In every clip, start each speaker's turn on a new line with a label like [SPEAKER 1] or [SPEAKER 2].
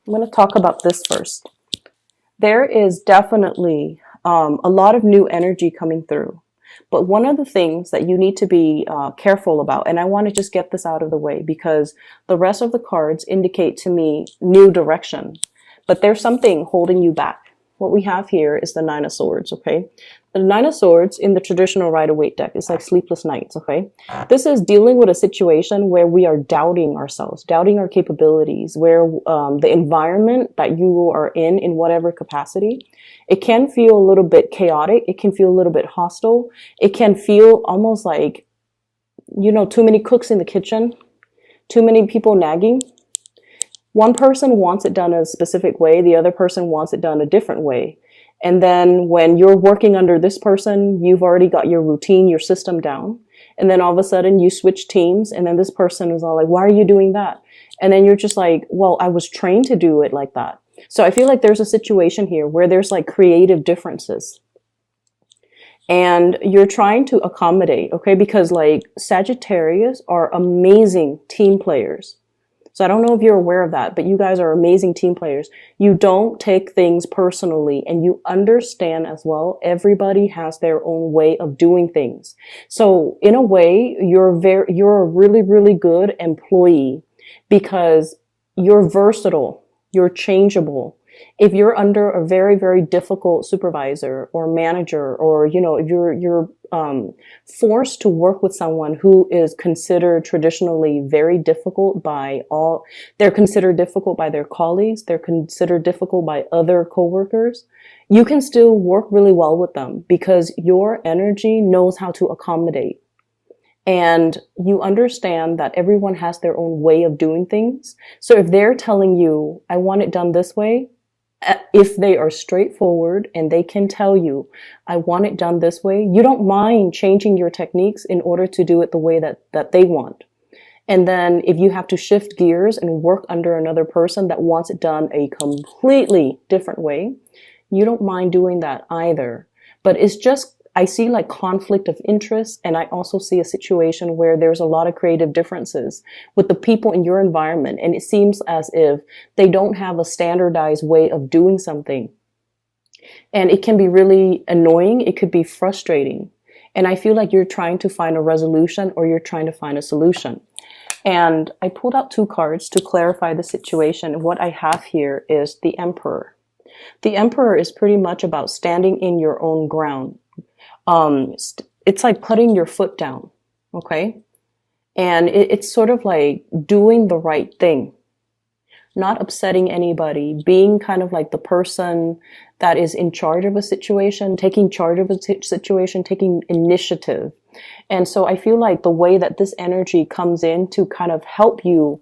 [SPEAKER 1] I'm going to talk about this first. There is definitely a lot of new energy coming through. But one of the things that you need to be careful about, and I want to just get this out of the way because the rest of the cards indicate to me new direction, but there's something holding you back. What we have here is the Nine of Swords, okay? The Nine of Swords in the traditional Rider-Waite deck is like sleepless nights, okay? This is dealing with a situation where we are doubting ourselves, doubting our capabilities, where the environment that you are in whatever capacity, it can feel a little bit chaotic. It can feel a little bit hostile. It can feel almost like, too many cooks in the kitchen, too many people nagging. One person wants it done a specific way. The other person wants it done a different way. And then when you're working under this person, you've already got your routine, your system down. And then all of a sudden you switch teams. And then this person is all like, why are you doing that? And then you're just like, well, I was trained to do it like that. So I feel like there's a situation here where there's like creative differences. And you're trying to accommodate, okay? Because like Sagittarius are amazing team players. So I don't know if you're aware of that, but you guys are amazing team players. You don't take things personally, and you understand as well, everybody has their own way of doing things. So in a way, you're a really, really good employee because you're versatile, you're changeable. If you're under a very, very difficult supervisor or manager, or, if you're forced to work with someone who is considered traditionally very difficult they're considered difficult by their colleagues, they're considered difficult by other coworkers, you can still work really well with them because your energy knows how to accommodate. And you understand that everyone has their own way of doing things. So if they're telling you, I want it done this way, if they are straightforward and they can tell you, I want it done this way, you don't mind changing your techniques in order to do it the way that they want. And then if you have to shift gears and work under another person that wants it done a completely different way, you don't mind doing that either. But it's just, I see like conflict of interest, and I also see a situation where there's a lot of creative differences with the people in your environment, and it seems as if they don't have a standardized way of doing something. And it can be really annoying. It could be frustrating. And I feel like you're trying to find a resolution or you're trying to find a solution. And I pulled out two cards to clarify the situation. What I have here is the Emperor. The Emperor is pretty much about standing in your own ground. It's like putting your foot down, okay? And it's sort of like doing the right thing, not upsetting anybody, being kind of like the person that is in charge of a situation, taking charge of a situation, taking initiative. And so I feel like the way that this energy comes in to kind of help you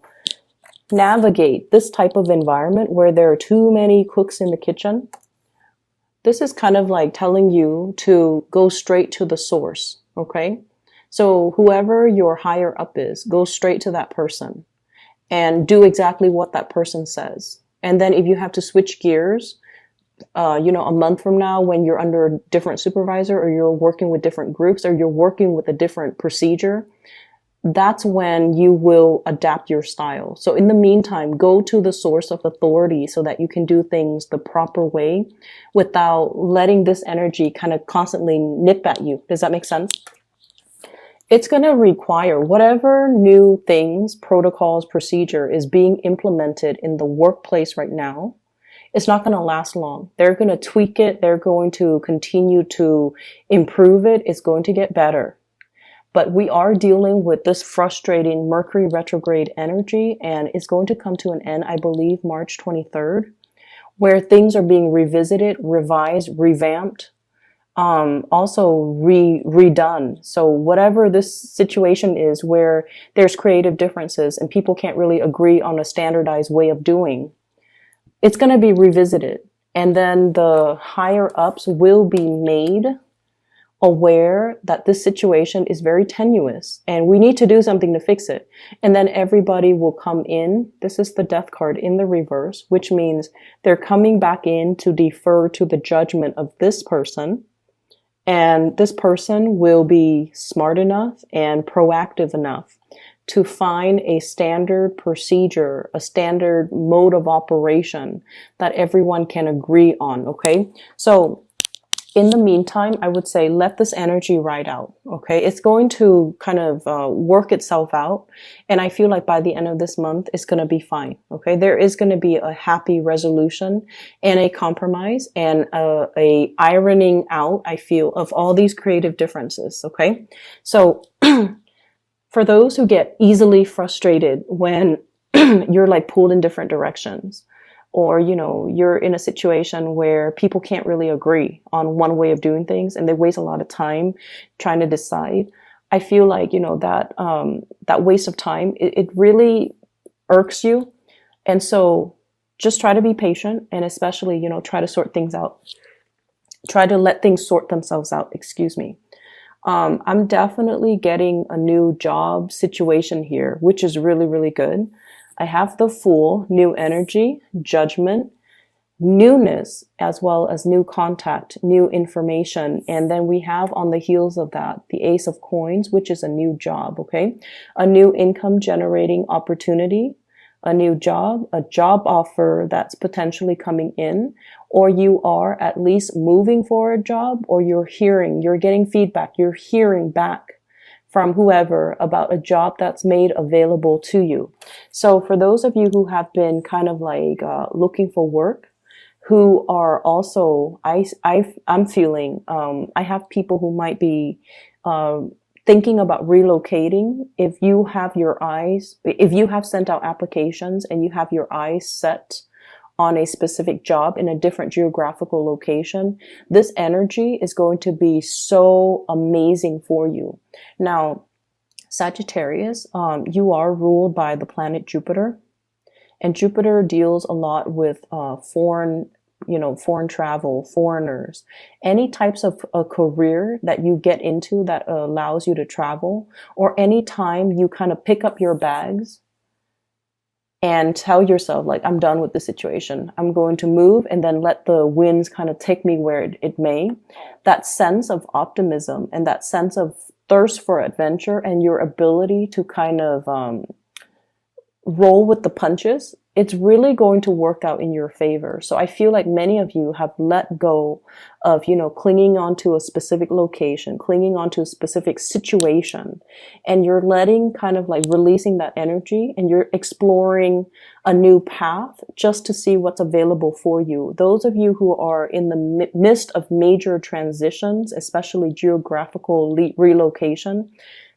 [SPEAKER 1] navigate this type of environment where there are too many cooks in the kitchen, this is kind of like telling you to go straight to the source, okay? So whoever your higher up is, go straight to that person and do exactly what that person says. And then if you have to switch gears, a month from now when you're under a different supervisor or you're working with different groups or you're working with a different procedure, that's when you will adapt your style. So in the meantime, go to the source of authority so that you can do things the proper way without letting this energy kind of constantly nip at you. Does that make sense? It's going to require whatever new things, protocols, procedure is being implemented in the workplace right now. It's not going to last long. They're going to tweak it. They're going to continue to improve it. It's going to get better. But we are dealing with this frustrating Mercury retrograde energy, and it's going to come to an end, I believe, March 23rd, where things are being revisited, revised, revamped, also redone. So whatever this situation is where there's creative differences and people can't really agree on a standardized way of doing, it's going to be revisited. And then the higher ups will be made aware that this situation is very tenuous and we need to do something to fix it. And then everybody will come in. This is the Death card in the reverse, which means they're coming back in to defer to the judgment of this person. And this person will be smart enough and proactive enough to find a standard procedure, a standard mode of operation that everyone can agree on. Okay. So in the meantime, I would say let this energy ride out. Okay. It's going to kind of work itself out. And I feel like by the end of this month, it's going to be fine. Okay. There is going to be a happy resolution and a compromise and a ironing out, I feel, of all these creative differences. Okay. So for those who get easily frustrated when you're like pulled in different directions, or, you know, you're in a situation where people can't really agree on one way of doing things and they waste a lot of time trying to decide. I feel like, you know, that waste of time, it really irks you. And so just try to be patient and especially, you know, try to sort things out. Try to let things sort themselves out. Excuse me. I'm definitely getting a new job situation here, which is really, really good. I have the Fool, new energy, judgment, newness, as well as new contact, new information. And then we have on the heels of that, the Ace of Coins, which is a new job, okay? A new income generating opportunity, a new job, a job offer that's potentially coming in, or you are at least moving for a job, or you're getting feedback, you're hearing back from whoever about a job that's made available to you. So for those of you who have been kind of like looking for work, who are also, I'm feeling, I have people who might be thinking about relocating. If you have sent out applications and you have your eyes set on a specific job in a different geographical location, this energy is going to be so amazing for you. Now, Sagittarius, you are ruled by the planet Jupiter, and Jupiter deals a lot with foreign travel, foreigners, any types of a career that you get into that allows you to travel, or any time you kind of pick up your bags and tell yourself, like, I'm done with the situation. I'm going to move and then let the winds kind of take me where it may. That sense of optimism and that sense of thirst for adventure and your ability to kind of roll with the punches, it's really going to work out in your favor. So I feel like many of you have let go of, you know, clinging onto a specific location, clinging onto a specific situation, and you're letting kind of like releasing that energy and you're exploring a new path just to see what's available for you. Those of you who are in the midst of major transitions, especially geographical relocation,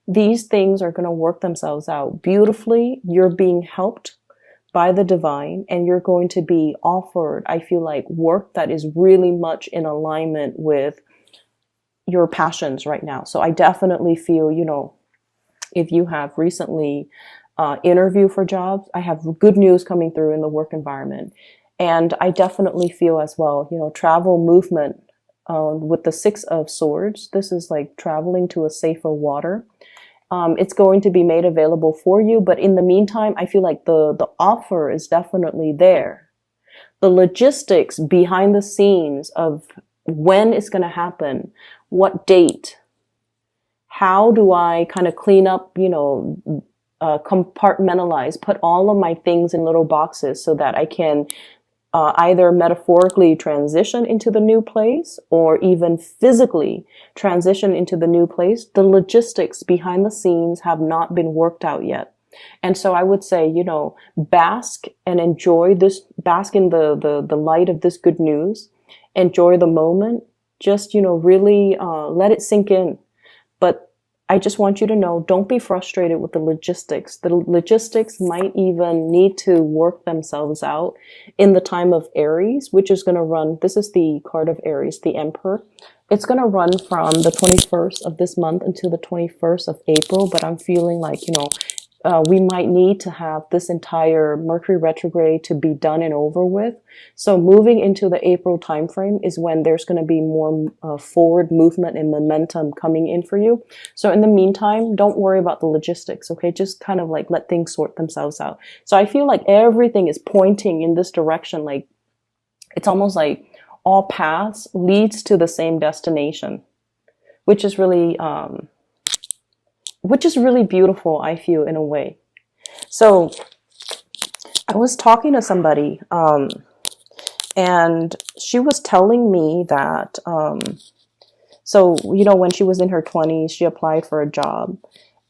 [SPEAKER 1] these things are going to work themselves out beautifully. You're being helped by the divine, and you're going to be offered, I feel like, work that is really much in alignment with your passions right now. So I definitely feel, you know, if you have recently interviewed for jobs, I have good news coming through in the work environment. And I definitely feel as well, you know, travel movement with the Six of Swords. This is like traveling to a safer water. It's going to be made available for you. But in the meantime, I feel like the offer is definitely there. The logistics behind the scenes of when it's going to happen, what date, how do I kind of clean up, you know, compartmentalize, put all of my things in little boxes so that I can either metaphorically transition into the new place or even physically transition into the new place. The logistics behind the scenes have not been worked out yet. And so I would say, you know, bask and enjoy this, bask in the light of this good news, enjoy the moment, just, you know, really let it sink in. But I just want you to know, don't be frustrated with the logistics. The logistics might even need to work themselves out in the time of Aries, which is going to run, this is the card of Aries, the Emperor. It's going to run from the 21st of this month until the 21st of April, but I'm feeling like, you know, we might need to have this entire Mercury retrograde to be done and over with. So moving into the April timeframe is when there's going to be more forward movement and momentum coming in for you. So in the meantime, don't worry about the logistics, okay? Just kind of like let things sort themselves out. So I feel like everything is pointing in this direction. Like it's almost like all paths leads to the same destination, which is really which is really beautiful, I feel, in a way. So I was talking to somebody, and she was telling me that, so, you know, when she was in her 20s, she applied for a job,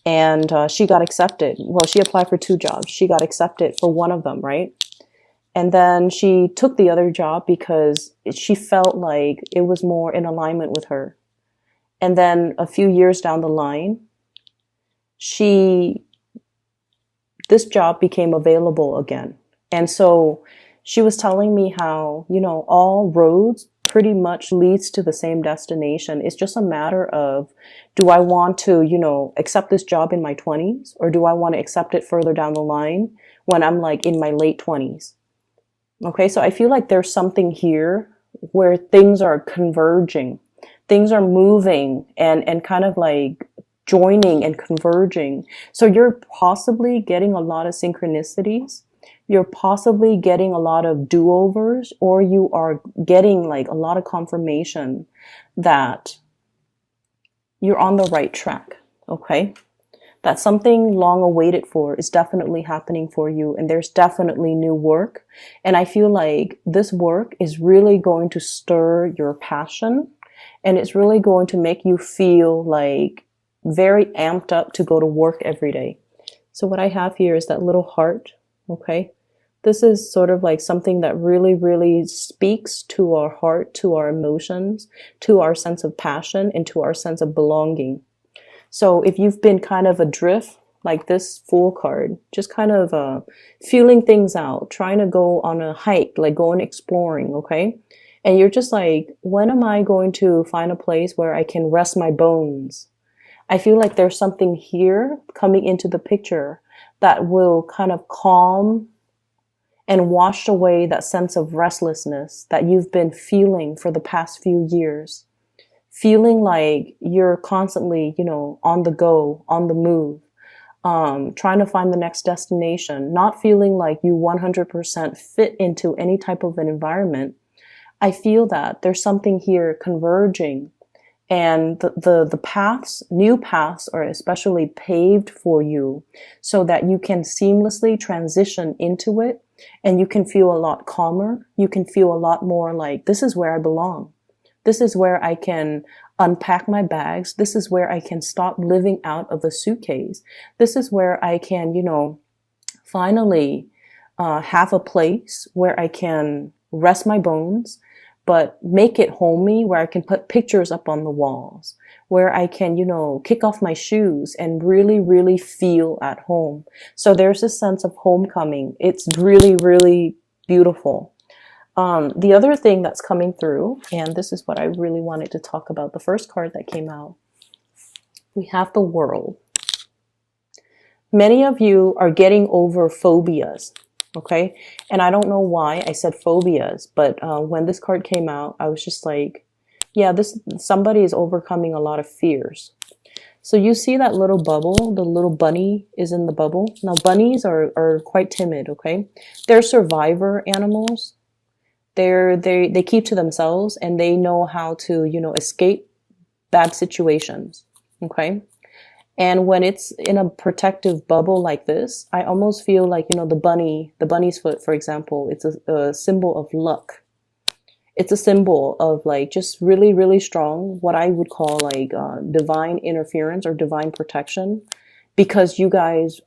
[SPEAKER 1] and she got accepted. Well, she applied for 2 jobs. She got accepted for one of them, right? And then she took the other job because she felt like it was more in alignment with her. And then a few years down the line, this job became available again. And so she was telling me how, you know, all roads pretty much leads to the same destination. It's just a matter of, do I want to, you know, accept this job in my 20s, or do I want to accept it further down the line when I'm like in my late 20s? Okay, so I feel like there's something here where things are converging. Things are moving and kind of like joining and converging. So you're possibly getting a lot of synchronicities. You're possibly getting a lot of do-overs, or you are getting like a lot of confirmation that you're on the right track. Okay? That something long awaited for is definitely happening for you, and there's definitely new work. And I feel like this work is really going to stir your passion, and it's really going to make you feel like very amped up to go to work every day. So what I have here is that little heart, okay? This is sort of like something that really, really speaks to our heart, to our emotions, to our sense of passion, and to our sense of belonging. So if you've been kind of adrift, like this Fool card, just kind of feeling things out, trying to go on a hike, like going exploring, okay? And you're just like, when am I going to find a place where I can rest my bones? I feel like there's something here coming into the picture that will kind of calm and wash away that sense of restlessness that you've been feeling for the past few years. Feeling like you're constantly, you know, on the go, on the move, trying to find the next destination, not feeling like you 100% fit into any type of an environment. I feel that there's something here converging, and the paths, new paths, are especially paved for you so that you can seamlessly transition into it, and you can feel a lot calmer. You can feel a lot more like, this is where I belong. This is where I can unpack my bags. This is where I can stop living out of a suitcase. This is where I can, you know, finally have a place where I can rest my bones, but make it homey, where I can put pictures up on the walls, where I can, you know, kick off my shoes and really, really feel at home. So there's this sense of homecoming. It's really, really beautiful. The other thing that's coming through, and this is what I really wanted to talk about, the first card that came out, we have the World. Many of you are getting over phobias, okay? And I don't know why I said phobias, but when this card came out, I was just like, yeah, somebody is overcoming a lot of fears. So you see that little bubble, the little bunny is in the bubble. Now bunnies are quite timid, okay? They're survivor animals. They keep to themselves, and they know how to, you know, escape bad situations. Okay. And when it's in a protective bubble like this, I almost feel like, you know, the bunny's foot, for example, it's a symbol of luck. It's a symbol of like just really, really strong, what I would call like divine interference or divine protection. Because you guys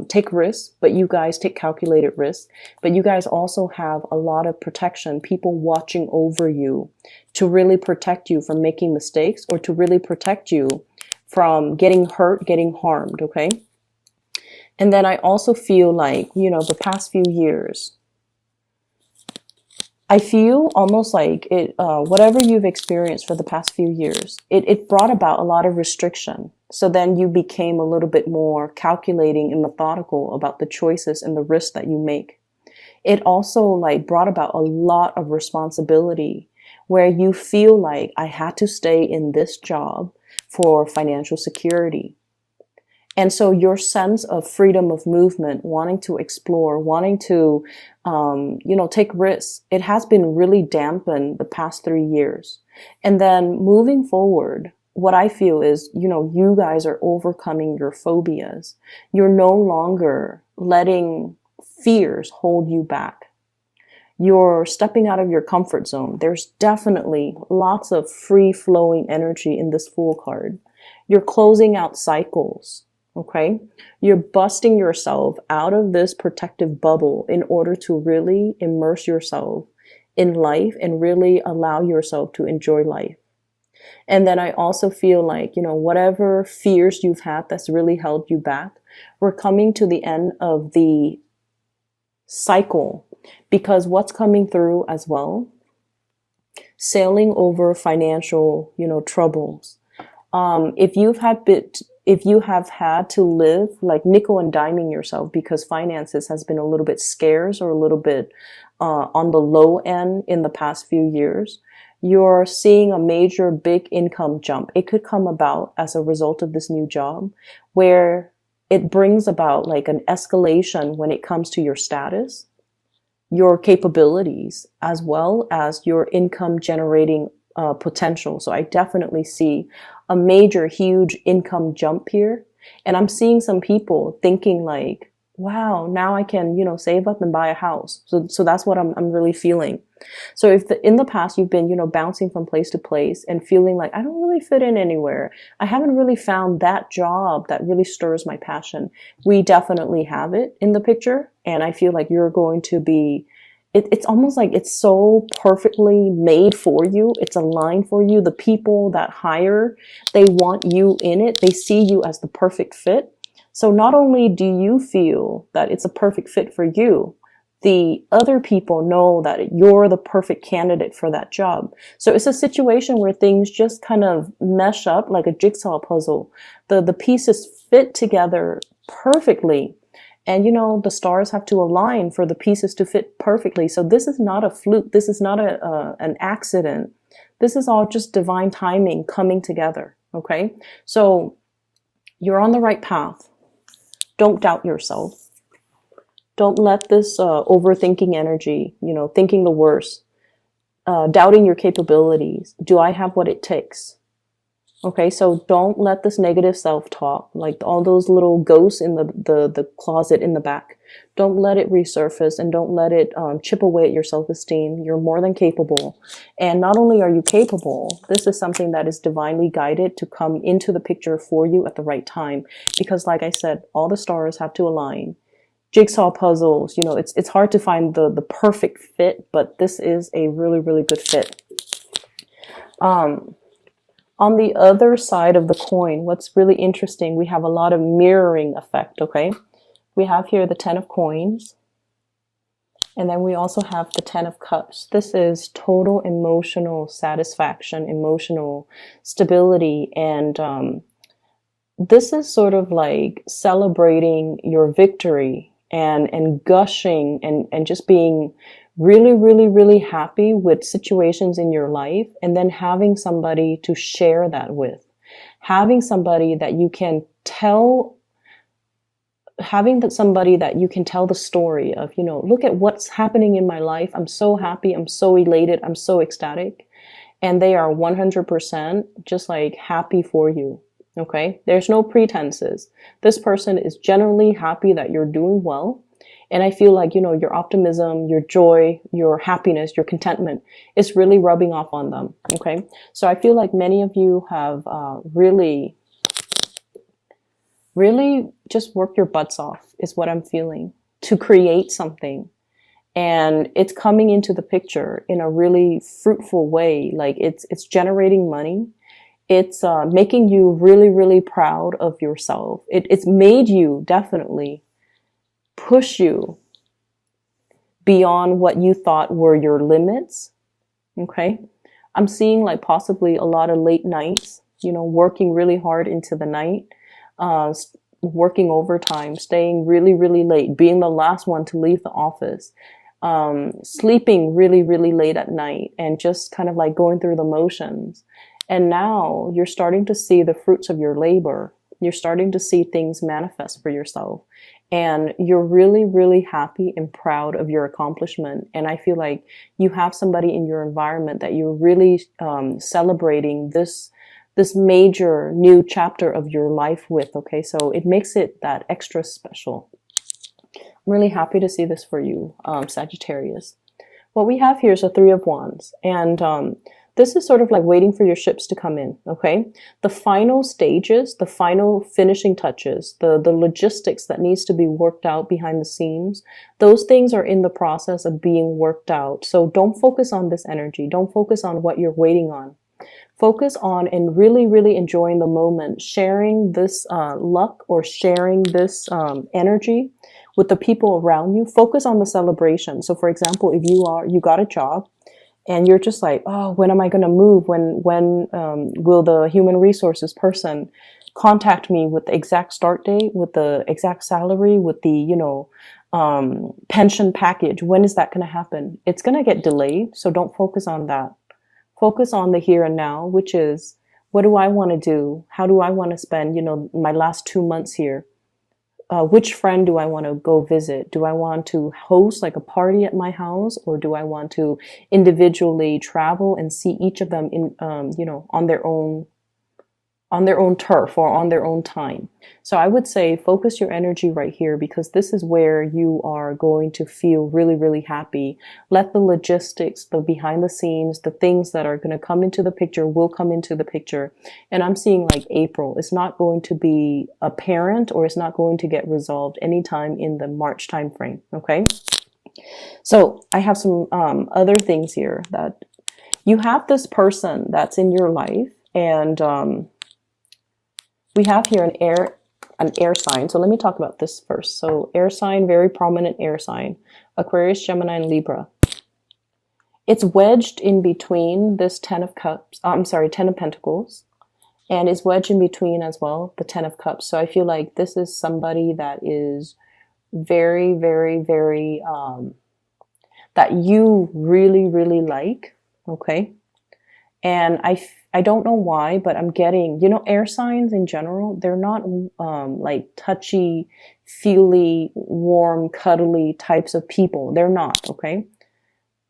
[SPEAKER 1] take risks, but you guys take calculated risks, but you guys also have a lot of protection, people watching over you to really protect you from making mistakes, or to really protect you from getting hurt, getting harmed, okay? And then I also feel like, you know, the past few years, I feel almost like it, whatever you've experienced for the past few years, it brought about a lot of restriction. So then you became a little bit more calculating and methodical about the choices and the risks that you make. It also like brought about a lot of responsibility, where you feel like, I had to stay in this job for financial security. And so your sense of freedom of movement, wanting to explore, wanting to, you know, take risks, it has been really dampened the past 3 years. And then moving forward, what I feel is, you guys are overcoming your phobias. You're no longer letting fears hold you back. You're stepping out of your comfort zone. There's definitely lots of free flowing energy in this Fool card. You're closing out cycles. Okay. You're busting yourself out of this protective bubble in order to really immerse yourself in life and really allow yourself to enjoy life. And then I also feel like, whatever fears you've had that's really held you back, we're coming to the end of the cycle, because what's coming through as well, sailing over financial, troubles. If you have had to live like nickel and diming yourself because finances has been a little bit scarce or a little bit on the low end in the past few years, you're seeing a major big income jump. It could come about as a result of this new job where it brings about like an escalation when it comes to your status, your capabilities, as well as your income generating potential. So I definitely see a major, huge income jump here. And I'm seeing some people thinking like, wow, now I can, save up and buy a house. So that's what I'm really feeling. So if in the past you've been, bouncing from place to place and feeling like I don't really fit in anywhere, I haven't really found that job that really stirs my passion, we definitely have it in the picture. And I feel like you're going to be, it's almost like it's so perfectly made for you. It's aligned for you. The people that hire, they want you in it. They see you as the perfect fit. So not only do you feel that it's a perfect fit for you, the other people know that you're the perfect candidate for that job. So it's a situation where things just kind of mesh up like a jigsaw puzzle. The pieces fit together perfectly. And, the stars have to align for the pieces to fit perfectly. So this is not a fluke. This is not an accident. This is all just divine timing coming together. Okay. So you're on the right path. Don't doubt yourself. Don't let this overthinking energy, thinking the worst, doubting your capabilities. Do I have what it takes? Okay, so don't let this negative self-talk, like all those little ghosts in the closet in the back, don't let it resurface, and don't let it chip away at your self-esteem. You're more than capable. And not only are you capable, this is something that is divinely guided to come into the picture for you at the right time. Because like I said, all the stars have to align. Jigsaw puzzles, it's hard to find the perfect fit, but this is a really, really good fit. On the other side of the coin, what's really interesting, we have a lot of mirroring effect, okay? We have here the 10 of coins, and then we also have the 10 of cups. This is total emotional satisfaction, emotional stability, and this is sort of like celebrating your victory and gushing and just being really, really, really happy with situations in your life, and then having somebody to share that with, having somebody that you can tell, somebody that you can tell the story of, look at what's happening in my life. I'm so happy. I'm so elated. I'm so ecstatic. And they are 100% just like happy for you. Okay. There's no pretenses. This person is genuinely happy that you're doing well. And I feel like, your optimism, your joy, your happiness, your contentment is really rubbing off on them. Okay. So I feel like many of you have really just worked your butts off is what I'm feeling to create something. And it's coming into the picture in a really fruitful way. Like it's generating money. It's making you really, really proud of yourself. It's made you definitely push you beyond what you thought were your limits. Okay. I'm seeing like possibly a lot of late nights, working really hard into the night, working overtime, staying really, really late, being the last one to leave the office, sleeping really, really late at night, and just kind of like going through the motions. And now you're starting to see the fruits of your labor. You're starting to see things manifest for yourself. And you're really, really happy and proud of your accomplishment. And I feel like you have somebody in your environment that you're really celebrating this this major new chapter of your life with. Okay, so it makes it that extra special. I'm really happy to see this for you, Sagittarius. What we have here is a Three of Wands, and this is sort of like waiting for your ships to come in, okay? The final stages, the final finishing touches, the logistics that needs to be worked out behind the scenes, those things are in the process of being worked out. So don't focus on this energy. Don't focus on what you're waiting on. Focus on and really, really enjoying the moment, sharing this luck or sharing this energy with the people around you. Focus on the celebration. So for example, if you got a job and you're just like, oh, when am I going to move? When will the human resources person contact me with the exact start date, with the exact salary, with the, you know, pension package? When is that going to happen? It's going to get delayed. So don't focus on that. Focus on the here and now, which is, what do I want to do? How do I want to spend, you know, my last 2 months here? Which friend do I want to go visit? Do I want to host like a party at my house, or do I want to individually travel and see each of them in, you know, on their own turf or on their own time? So I would say focus your energy right here, because this is where you are going to feel really, really happy. Let the logistics, the behind the scenes, the things that are going to come into the picture will come into the picture. And I'm seeing like April. It's not going to be apparent, or it's not going to get resolved anytime in the March time frame. Okay. So I have some other things here, that you have this person that's in your life, and we have here an air sign. So let me talk about this first. So air sign, very prominent air sign, Aquarius, Gemini, and Libra. It's wedged in between this 10 of Cups, I'm sorry, 10 of Pentacles, and it's wedged in between as well, the 10 of Cups. So I feel like this is somebody that is very, very, very, that you really, really like, okay? And I don't know why, but I'm getting, you know, air signs in general, they're not like touchy, feely, warm, cuddly types of people. They're not, okay?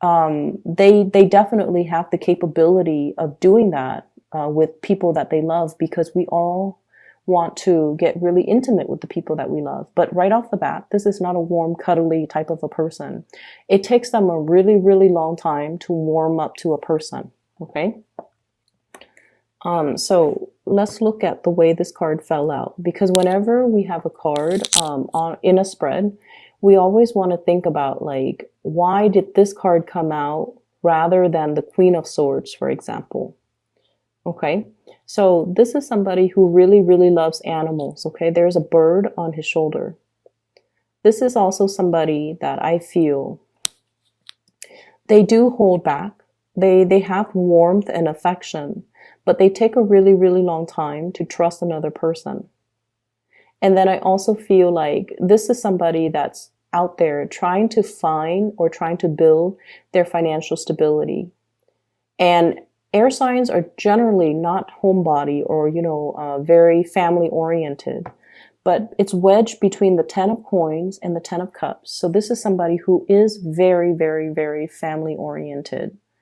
[SPEAKER 1] They definitely have the capability of doing that with people that they love, because we all want to get really intimate with the people that we love. But right off the bat, this is not a warm, cuddly type of a person. It takes them a really, really long time to warm up to a person, okay? So let's look at the way this card fell out, because whenever we have a card in a spread, we always want to think about, like, why did this card come out rather than the Queen of Swords, for example? Okay, so this is somebody who really, really loves animals. Okay, there's a bird on his shoulder. This is also somebody that I feel they do hold back. They have warmth and affection, but they take a really, really long time to trust another person. And then I also feel like this is somebody that's out there trying to find or trying to build their financial stability. And air signs are generally not homebody or, you know, very family oriented, but it's wedged between the 10 of Coins and the 10 of Cups. So this is somebody who is very, very, very family oriented.